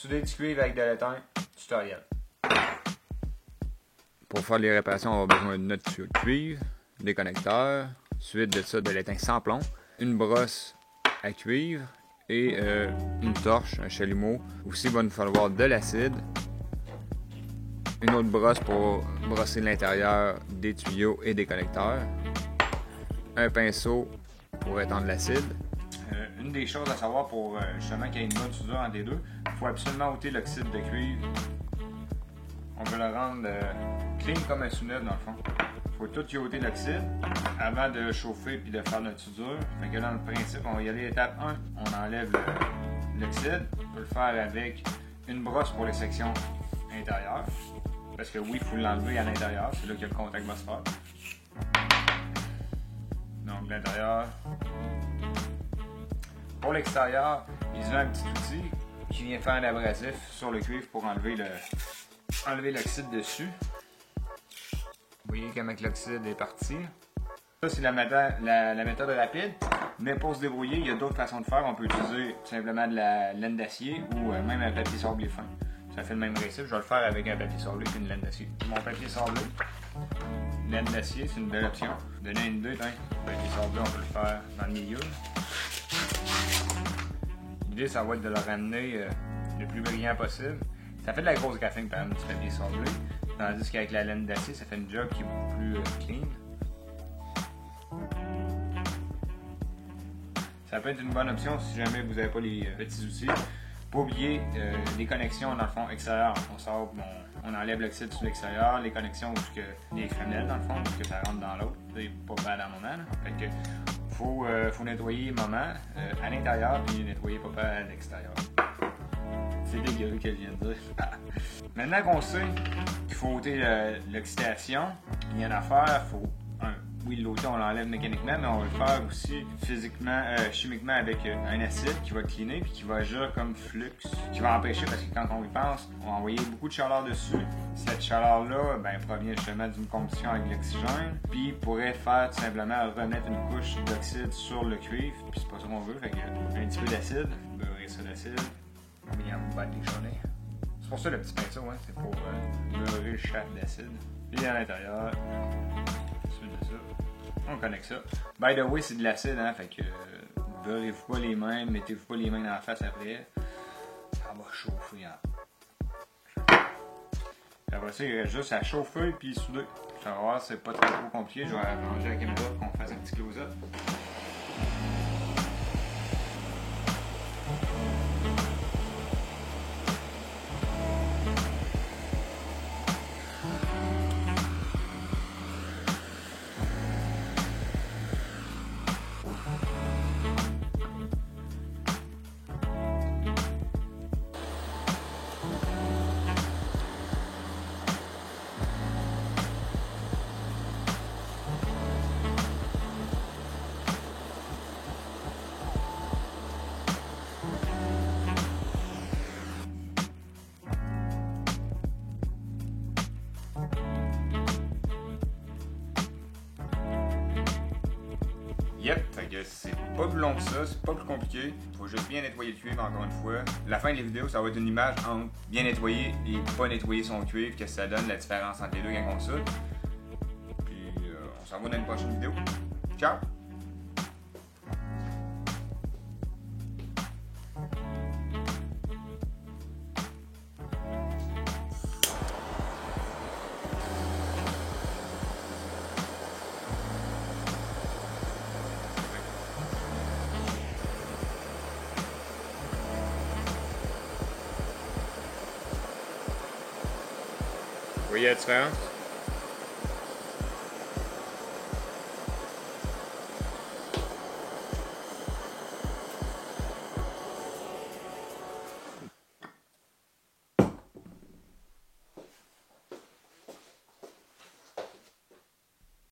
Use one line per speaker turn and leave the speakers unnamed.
Souder du cuivre avec de l'étain, tutoriel.
Pour faire les réparations, on va avoir besoin de notre tuyau de cuivre, des connecteurs, suite de ça de l'étain sans plomb, une brosse à cuivre et une torche, un chalumeau. Aussi, il va nous falloir de l'acide, une autre brosse pour brosser l'intérieur des tuyaux et des connecteurs, un pinceau pour étendre l'acide.
Une des choses à savoir pour justement qu'il y ait une bonne soudure entre les deux, il faut absolument ôter l'oxyde de cuivre. On veut le rendre clean comme un sous-neuf dans le fond. Il faut tout y ôter l'oxyde avant de chauffer puis de faire notre soudure. Fait que là, dans le principe, on va y aller étape 1, on enlève l'oxyde. On peut le faire avec une brosse pour les sections intérieures. Parce que oui, il faut l'enlever à l'intérieur, c'est là que le contact va se faire. Donc l'intérieur. Pour l'extérieur, ils ont un petit outil qui vient faire un abrasif sur le cuivre pour enlever l'oxyde dessus. Vous voyez comment l'oxyde est parti. Ça, c'est la méthode rapide. Mais pour se débrouiller, il y a d'autres façons de faire. On peut utiliser tout simplement de la laine d'acier ou même un papier sablé fin. Ça fait le même principe. Je vais le faire avec un papier sablé et une laine d'acier. Mon papier sablé, laine d'acier, c'est une belle option. Donner une idée, le papier sablé, on peut le faire dans le milieu. L'idée, ça va être de le ramener le plus brillant possible. Ça fait de la grosse graphine par exemple du papier sablé, tandis qu'avec la laine d'acier, ça fait une job qui est beaucoup plus clean. Ça peut être une bonne option si jamais vous n'avez pas les petits outils. Pas oublier les connexions dans le fond extérieur. On enlève l'oxyde sur l'extérieur, les connexions où les crémelles dans le fond, parce que ça rentre dans l'autre. C'est pas bad à un moment. Là. Fait que faut nettoyer maman à l'intérieur puis nettoyer papa à l'extérieur. C'est dégueulasse que je viens de dire. Maintenant qu'on sait qu'il faut ôter l'oxydation, il y a une affaire, oui, l'ôter, on l'enlève mécaniquement, mais on va le faire aussi chimiquement avec un acide qui va cleaner puis qui va agir comme flux, qui va empêcher, parce que quand on y pense, on va envoyer beaucoup de chaleur dessus. Cette chaleur-là provient justement d'une combustion avec l'oxygène, puis pourrait faire tout simplement remettre une couche d'oxyde sur le cuivre, puis c'est pas ça qu'on veut, fait que un petit peu d'acide, beurrer ça d'acide, bien battre les chenets. C'est pour ça le petit pinceau, hein, c'est pour beurrer le chape d'acide. Puis à l'intérieur, suite de ça, on connecte ça. By the way, c'est de l'acide, hein, fait que beurrez-vous pas les mains, mettez-vous pas les mains dans la face après. Ça va chauffer, hein. Après ça, il reste juste à chauffer puis souder. Ça va voir, c'est pas trop compliqué. Je vais arranger la caméra pour qu'on fasse un petit close-up. Yep, fait que c'est pas plus long que ça, c'est pas plus compliqué. Faut juste bien nettoyer le cuivre encore une fois. La fin de la vidéo, ça va être une image entre bien nettoyer et pas nettoyer son cuivre, que ça donne la différence entre les deux quand on soude. Puis on s'en va dans une prochaine vidéo. Ciao!
Vous voyez la différence?